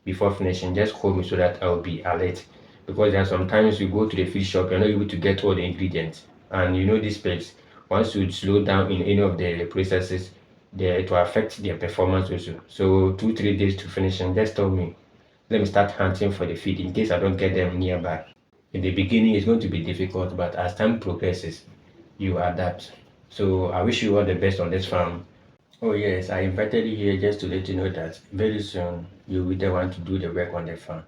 before finishing, just call me so that I'll be alert. Because there are sometimes you go to the feed shop, you're not able to get all the ingredients. And you know these pets, once you slow down in any of the processes, it will affect their performance also. So 2-3 days to finishing, just tell me. Let me start hunting for the feed in case I don't get them nearby. In the beginning, it's going to be difficult, but as time progresses, you adapt. So I wish you all the best on this farm. Oh yes, I invited you here just to let you know that very soon you will either want to do the work on the farm.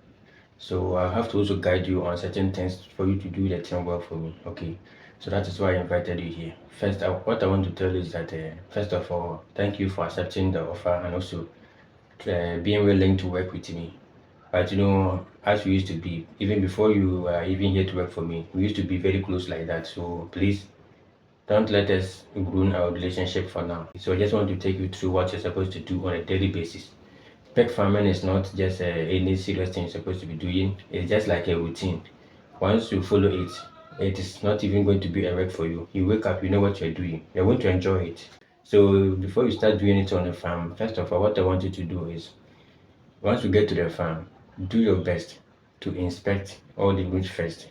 So I'll have to also guide you on certain things for you to do the thing well for me. Okay. So that is why I invited you here. First, what I want to tell you is that first of all, thank you for accepting the offer and also being willing to work with me. But you know, as we used to be, even before you even here to work for me, we used to be very close like that. So please don't let us ruin our relationship for now. So I just want to take you through what you're supposed to do on a daily basis. Pet farming is not just any serious thing you're supposed to be doing. It's just like a routine. Once you follow it, it is not even going to be a work for you. You wake up, you know what you're doing. You're going to enjoy it. So before you start doing it on the farm, first of all, what I want you to do is, once you get to the farm, do your best to inspect all the rooms first.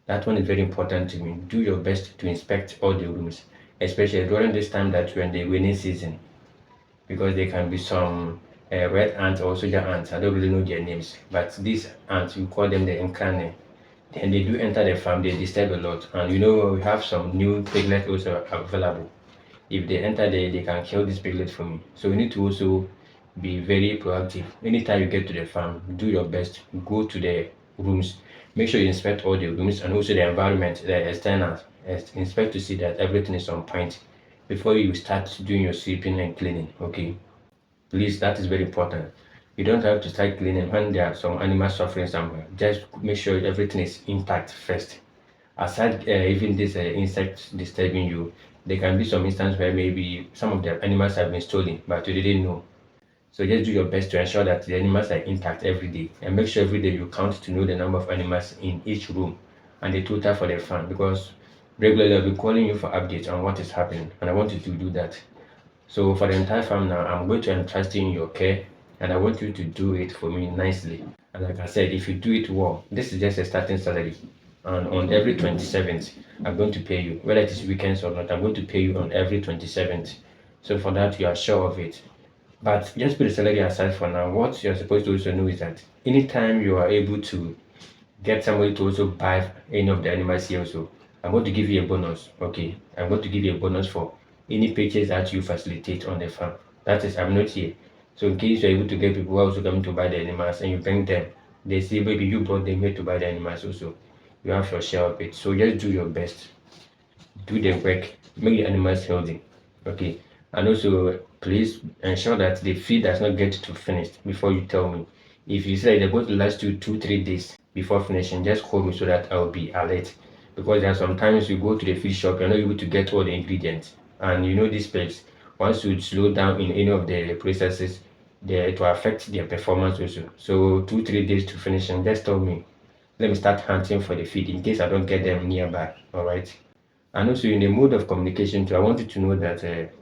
That one is very important to me. Do your best to inspect all the rooms, especially during this time that we're in the rainy season, because there can be some red ants or soldier ants. I don't really know their names, but these ants, we call them the incarnate. And they do enter the farm, they disturb a lot. And you know, we have some new piglets also available. If they enter there, they can kill this piglet for me. So you need to also be very proactive. Anytime you get to the farm, do your best. Go to the rooms. Make sure you inspect all the rooms and also the environment, the externals. Inspect to see that everything is on point before you start doing your sweeping and cleaning. Okay, please, that is very important. You don't have to start cleaning when there are some animals suffering somewhere. Just make sure everything is intact first. Aside even this insects disturbing you, there can be some instances where maybe some of the animals have been stolen, but you didn't know. So just do your best to ensure that the animals are intact every day, and make sure every day you count to know the number of animals in each room and the total for the farm, because regularly I'll be calling you for updates on what is happening, and I want you to do that. So for the entire farm now, I'm going to entrust you in your care, and I want you to do it for me nicely. And like I said, if you do it well, this is just a starting salary. And on every 27th, I'm going to pay you. Whether it is weekends or not, I'm going to pay you on every 27th. So for that, you are sure of it. But just put the salary aside for now. What you're supposed to also know is that anytime you are able to get somebody to also buy any of the animals here also, I'm going to give you a bonus. Okay, I'm going to give you a bonus for any purchase that you facilitate on the farm. That is, I'm not here. So in case you're able to get people who are also coming to buy the animals and you bring them, they say maybe you brought them here to buy the animals also. You have your share of it. So just do your best. Do the work. Make the animals healthy. Okay. And also, please ensure that the feed does not get to finish before you tell me. If you say they're going to last you 2-3 days before finishing, just call me so that I'll be alert. Because there are sometimes you go to the feed shop, you're not able to get all the ingredients. And you know these pets, once you slow down in any of the processes, it will affect their performance also. So 2-3 days to finishing, just tell me. Let me start hunting for the feed in case I don't get them nearby. All right. And also in the mode of communication too, I want you to know that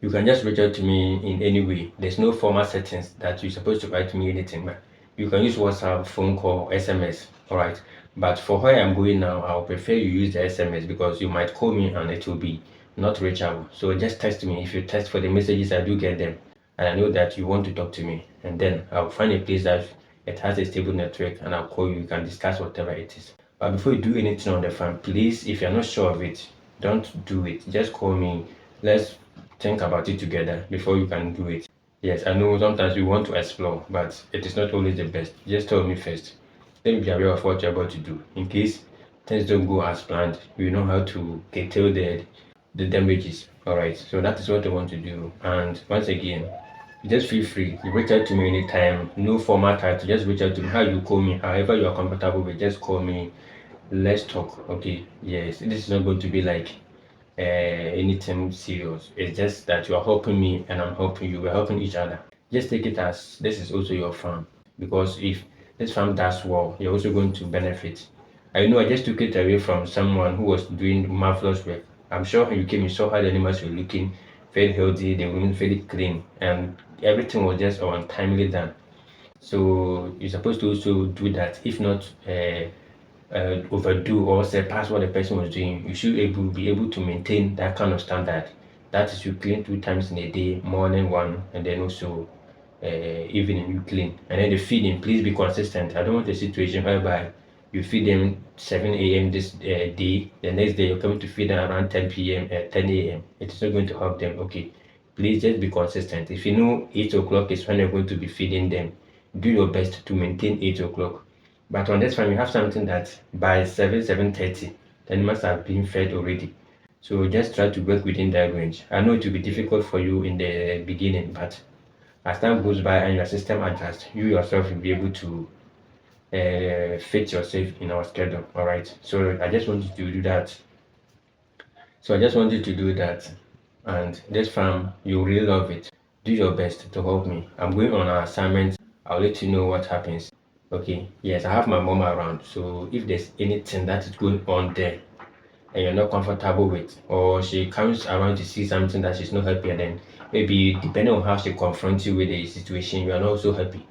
you can just reach out to me in any way. There's no formal settings that you're supposed to write me anything, but you can use WhatsApp, phone call, SMS. All right. But for where I'm going now, I'll prefer you use the SMS because you might call me and it will be not reachable. So just text me. If you text for the messages, I do get them. And I know that you want to talk to me. And then I'll find a place that it has a stable network and I'll call you. You can discuss whatever it is. But before you do anything on the farm, please, if you're not sure of it, don't do it. Just call me. Let's think about it together before you can do it. Yes, I know sometimes we want to explore, but it is not always the best. Just tell me first. Let me be aware of what you're about to do. In case things don't go as planned, you know how to curtail the damages. Alright, so that is what I want to do. And once again, just feel free. You reach out to me anytime. No formal title. Just reach out to me. How you call me, however you are comfortable with, just call me. Let's talk. Okay. Yes, this is not going to be like anything serious. It's just that you are helping me and I'm helping you. We're helping each other. Just take it as this is also your farm, because if this farm does well, you're also going to benefit. I know I just took it away from someone who was doing marvelous work. I'm sure when you came, you saw how the animals were looking very healthy, they were very clean, and everything was just on timely done. So you're supposed to also do that. If not overdo or surpass what the person was doing, you should be able to maintain that kind of standard. That is, you clean 2 times in a day, morning one, and then also evening you clean. And then the feeding, please be consistent. I don't want a situation whereby you feed them 7 a.m. this day, the next day you're coming to feed them around 10 p.m. 10 a.m. It is not going to help them. Okay, please just be consistent. If you know 8 o'clock is when you're going to be feeding them, do your best to maintain 8 o'clock. But on this one, you have something that by 7:30, the animals have been fed already. So just try to work within that range. I know it will be difficult for you in the beginning, but as time goes by and your system adjusts, you yourself will be able to fit yourself in our schedule. All right. So I just want you to do that. And this farm, you really love it. Do your best to help me. I'm going on an assignment. I'll let you know what happens. Okay. Yes, I have my mom around. So if there's anything that is going on there and you're not comfortable with, or she comes around to see something that she's not happy, and then maybe depending on how she confronts you with the situation, you are not so happy.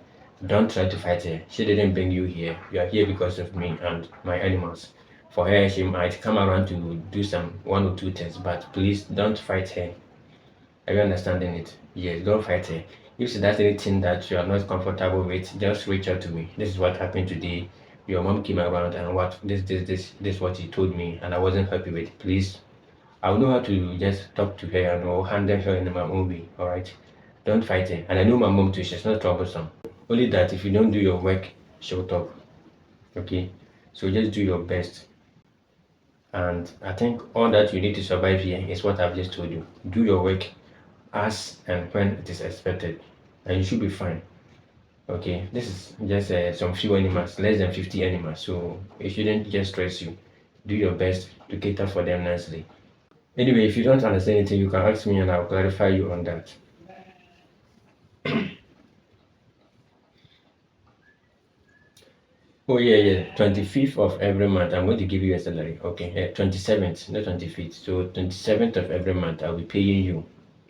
Don't try to fight her. She didn't bring you here. You are here because of me and my animals. For her, she might come around to do some 1 or 2 things, but please don't fight her. Are you understanding it? Yes, don't fight her. If she does anything that you are not comfortable with, just reach out to me. This is what happened today. Your mom came around and this what he told me, and I wasn't happy with. Please, I'll know how to just talk to her and I'll handle her in my own way. All right, don't fight her. And I know my mom too. She's not troublesome. Only that if you don't do your work, she'll talk. Okay, so just do your best. And I think all that you need to survive here is what I've just told you. Do your work as and when it is expected, and you should be fine. Okay, this is just some few animals, less than 50 animals, so it shouldn't just stress you. Do your best to cater for them nicely. Anyway, if you don't understand anything, you can ask me and I'll clarify you on that. Oh yeah. 25th of every month, I'm going to give you a salary. Okay, 27th, not 25th. So 27th of every month, I'll be paying you.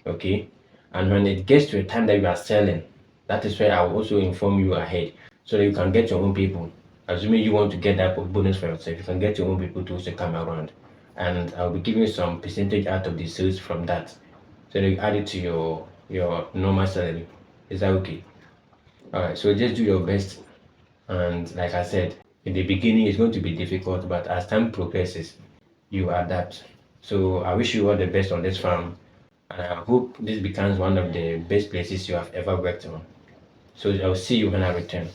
Okay, and when it gets to a time that you are selling, that is where I will also inform you ahead so that you can get your own people. Assuming you want to get that bonus for yourself, you can get your own people to also come around, and I'll be giving you some percentage out of the sales from that, so that you add it to your normal salary. Is that okay? All right. So just do your best, and like I said, in the beginning it's going to be difficult, but as time progresses, you adapt. So I wish you all the best on this farm, and I hope this becomes one of the best places you have ever worked on. So I'll see you when I return.